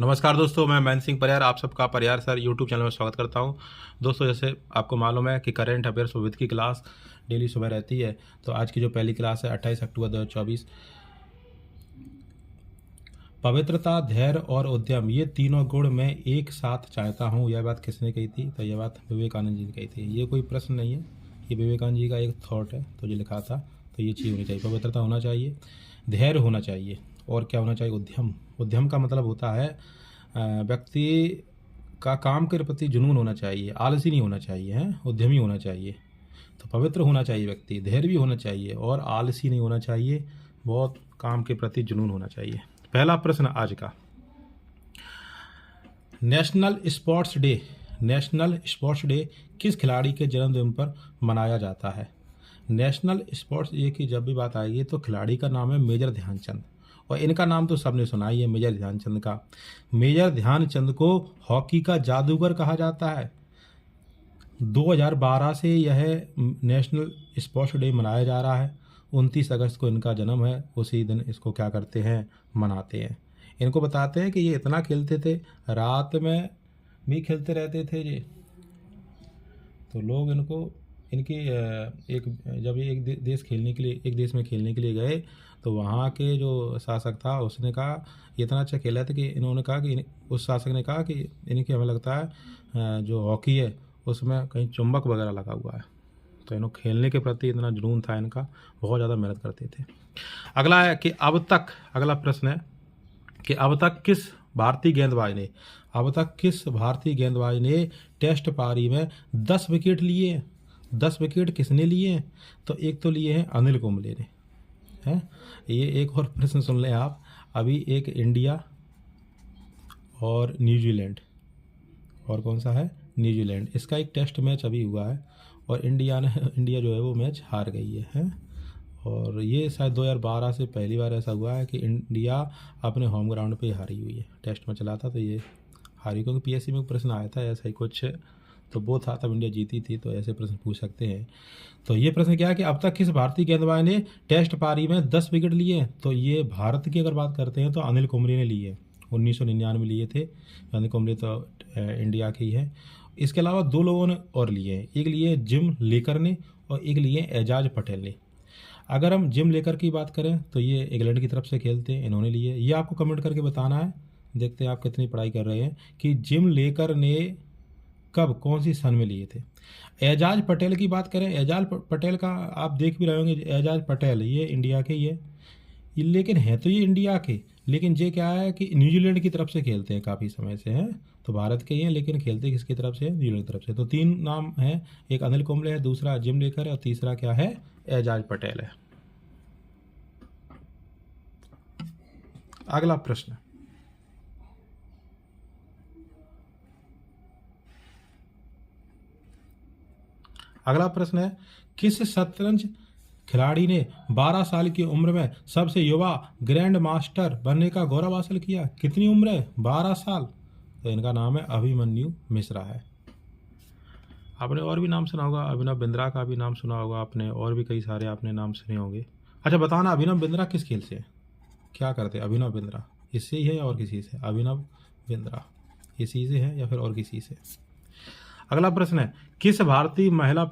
नमस्कार दोस्तों, मैं महेंद्र सिंह परियार आप सबका परियार सर यूट्यूब चैनल में स्वागत करता हूं। दोस्तों, जैसे आपको मालूम है कि करंट अफेयर्स विद की क्लास डेली सुबह रहती है। तो आज की जो पहली क्लास है 28 अक्टूबर 2024, पवित्रता, धैर्य और उद्यम, ये तीनों गुण मैं एक साथ चाहता हूँ। यह बात किसने कही थी? तो यह बात विवेकानंद जी ने कही थी। ये कोई प्रश्न नहीं है, ये विवेकानंद जी का एक थॉट है, तो ये लिखा था। तो ये चीज़ होनी चाहिए, पवित्रता होना चाहिए, धैर्य होना चाहिए, और क्या होना चाहिए? उद्यम। उद्यम का मतलब होता है व्यक्ति का काम के प्रति जुनून होना चाहिए, आलसी नहीं होना चाहिए, है उद्यमी होना चाहिए। तो पवित्र होना चाहिए व्यक्ति, धैर्य भी होना चाहिए और आलसी नहीं होना चाहिए, बहुत काम के प्रति जुनून होना चाहिए। पहला प्रश्न आज का, नेशनल स्पोर्ट्स डे किस खिलाड़ी के जन्मदिन पर मनाया जाता है? नेशनल स्पोर्ट्स डे की जब भी बात आएगी तो खिलाड़ी का नाम है मेजर ध्यानचंद, और इनका नाम तो सबने सुना ही है, मेजर ध्यानचंद का। मेजर ध्यानचंद को हॉकी का जादूगर कहा जाता है। 2012 से यह नेशनल स्पोर्ट्स डे मनाया जा रहा है। 29 अगस्त को इनका जन्म है, उसी दिन इसको क्या करते हैं? मनाते हैं। इनको बताते हैं कि ये इतना खेलते थे, रात में भी खेलते रहते थे ये। तो लोग इनको इनकी एक जब ये एक देश में खेलने के लिए गए, तो वहाँ के जो शासक था उसने कहा ये इतना अच्छा खेला था कि इन्होंने कहा कि उस शासक ने कहा कि इनकी हमें लगता है जो हॉकी है उसमें कहीं चुंबक वगैरह लगा हुआ है। तो इन्होंने खेलने के प्रति इतना जुनून था इनका, बहुत ज़्यादा मेहनत करते थे। अगला है कि अगला प्रश्न है कि अब तक किस भारतीय गेंदबाज ने टेस्ट पारी में 10 विकेट लिए? 10 विकेट किसने लिए? तो एक तो लिए हैं अनिल कुंबले ने, हैं। ये एक और प्रश्न सुन लें आप। अभी एक इंडिया और न्यूजीलैंड, और कौन सा है? न्यूजीलैंड। इसका एक टेस्ट मैच अभी हुआ है और इंडिया जो है वो मैच हार गई है। और ये शायद 2012 से पहली बार ऐसा हुआ है कि इंडिया अपने होम ग्राउंड पे हारी हुई है। टेस्ट में चला था तो ये हारी, क्योंकि पीएससी में प्रश्न आया था ऐसा ही कुछ, तो वो था तब इंडिया जीती थी, तो ऐसे प्रश्न पूछ सकते हैं। तो ये प्रश्न क्या है कि अब तक किस भारतीय गेंदबाज ने टेस्ट पारी में 10 विकेट लिए? तो ये भारत की अगर बात करते हैं तो अनिल कुंबले ने लिए, 1999 लिए थे। अनिल कुंबले तो इंडिया के ही है। इसके अलावा 2 लोगों ने और लिए हैं, एक लिए जिम लेकर ने और एक लिए एजाज पटेल ने। अगर हम जिम लेकर की बात करें तो ये इंग्लैंड की तरफ से खेलते हैं, इन्होंने लिए। ये आपको कमेंट करके बताना है, देखते हैं आप कितनी पढ़ाई कर रहे हैं, कि जिम लेकर ने कब, कौन सी सन में लिए थे। एजाज पटेल की बात करें, एजाज पटेल का आप देख भी रहे होंगे, एजाज पटेल ये इंडिया के ही है, लेकिन है तो ये इंडिया के, लेकिन ये क्या है कि न्यूजीलैंड की तरफ से खेलते हैं काफ़ी समय से, हैं। तो भारत के ही हैं लेकिन खेलते किसकी तरफ से? न्यूजीलैंड की तरफ से। तो 3 नाम हैं, एक अनिल कुंबले है, दूसरा जिम लेकर है और तीसरा क्या है? एजाज पटेल है। अगला प्रश्न, है किस शतरंज खिलाड़ी ने 12 साल की उम्र में सबसे युवा ग्रैंड मास्टर बनने का गौरव हासिल किया? कितनी उम्र है? 12 साल। तो इनका नाम है अभिमन्यु मिश्रा है। आपने और भी नाम सुना होगा, अभिनव बिंद्रा का भी नाम सुना होगा आपने, और भी कई सारे आपने नाम सुने होंगे। अच्छा बताना, अभिनव बिंद्रा किस खेल से है? क्या करते हैं अभिनव बिंद्रा? इससे ही है या और किसी से? अभिनव बिंद्रा इसी से है या फिर और किसी से? अगला प्रश्न है, किस भारतीय महिला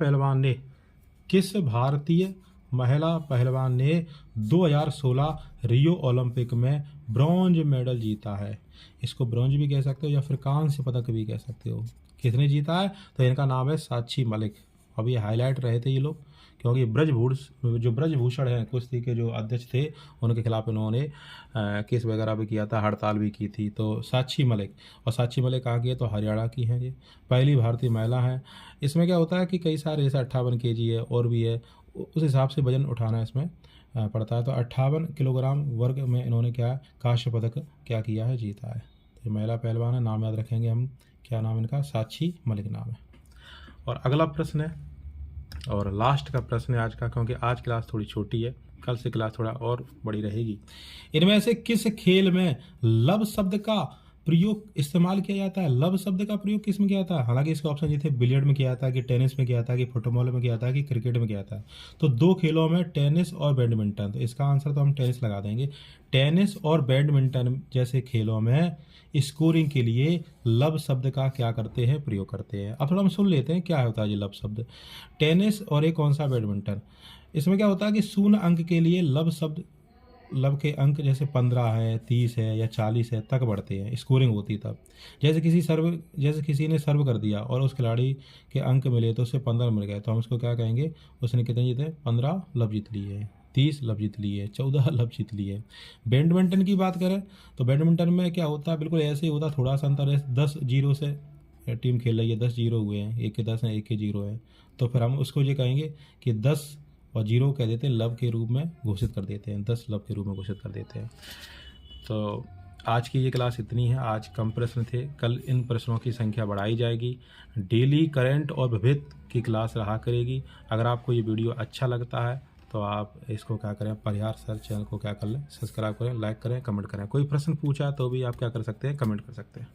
पहलवान ने 2016 रियो ओलंपिक में ब्रॉन्ज मेडल जीता है? इसको ब्रॉन्ज भी कह सकते हो या फिर कांस्य पदक भी कह सकते हो। किसने जीता है? तो इनका नाम है साक्षी मलिक। अभी हाईलाइट रहे थे ये लोग, क्योंकि ब्रजभूषण हैं कुश्ती के जो अध्यक्ष थे, उनके खिलाफ इन्होंने केस वगैरह भी किया था, हड़ताल भी की थी। तो साक्षी मलिक, और साक्षी मलिक कहा गया तो हरियाणा की हैं, ये पहली भारतीय महिला हैं। इसमें क्या होता है कि कई सारे, जैसे 58 kg है और भी है, उस हिसाब से वजन उठाना इसमें पड़ता है। तो 58 किलोग्राम वर्ग में इन्होंने क्या कांस्य पदक क्या किया है? जीता है। तो महिला पहलवान है, नाम याद रखेंगे हम, क्या नाम इनका? साक्षी मलिक नाम है। और अगला प्रश्न है और लास्ट का प्रश्न है आज का, क्योंकि आज क्लास थोड़ी छोटी है, कल से क्लास थोड़ा और बड़ी रहेगी। इनमें से किस खेल में लव शब्द का प्रयोग इस्तेमाल किया जाता है, लब शब्द का प्रयोग किस में किया जाता है? हालांकि इसका ऑप्शन ये थे बिलियर्ड में किया था, कि टेनिस में किया था, कि फुटबॉल में किया था, कि क्रिकेट में किया था। तो दो खेलों में टेनिस और बैडमिंटन, तो इसका आंसर तो हम टेनिस लगा देंगे। टेनिस और बैडमिंटन जैसे खेलों में स्कोरिंग के लिए लब शब्द का क्या करते हैं? प्रयोग करते हैं। अब थोड़ा हम सुन लेते हैं क्या होता है ये लब शब्द। टेनिस और एक कौन सा बैडमिंटन, इसमें क्या होता है कि शून्य अंक के लिए लब शब्द, लब के अंक जैसे 15 है, 30 है या 40 है तक बढ़ते हैं, स्कोरिंग होती तब। जैसे किसी ने सर्व कर दिया और उस खिलाड़ी के अंक मिले तो उससे 15 मिल गए, तो हम उसको क्या कहेंगे? उसने कितने जीते? 15 लब जीत लिए, 30 लब जीत लिए, 14 लब जीत लिए। बैडमिंटन की बात करें तो बैडमिंटन में क्या होता है? बिल्कुल ऐसे ही होता, थोड़ा सा अंतर है। 10-0 से टीम खेल रही है, 10-0 हुए हैं, एक के 10 हैं, एक के 0 है, तो फिर हम उसको ये कहेंगे कि 10 और 0 कह देते हैं, लब के रूप में घोषित कर देते हैं, 10 लब के रूप में घोषित कर देते हैं। तो आज की ये क्लास इतनी है, आज कम प्रश्न थे, कल इन प्रश्नों की संख्या बढ़ाई जाएगी। डेली करंट और विविध की क्लास रहा करेगी। अगर आपको ये वीडियो अच्छा लगता है तो आप इसको क्या करें, परिहार सर चैनल को क्या कर लें, सब्सक्राइब करें, लाइक करें, कमेंट करें। कोई प्रश्न पूछा तो भी आप क्या कर सकते हैं? कमेंट कर सकते हैं।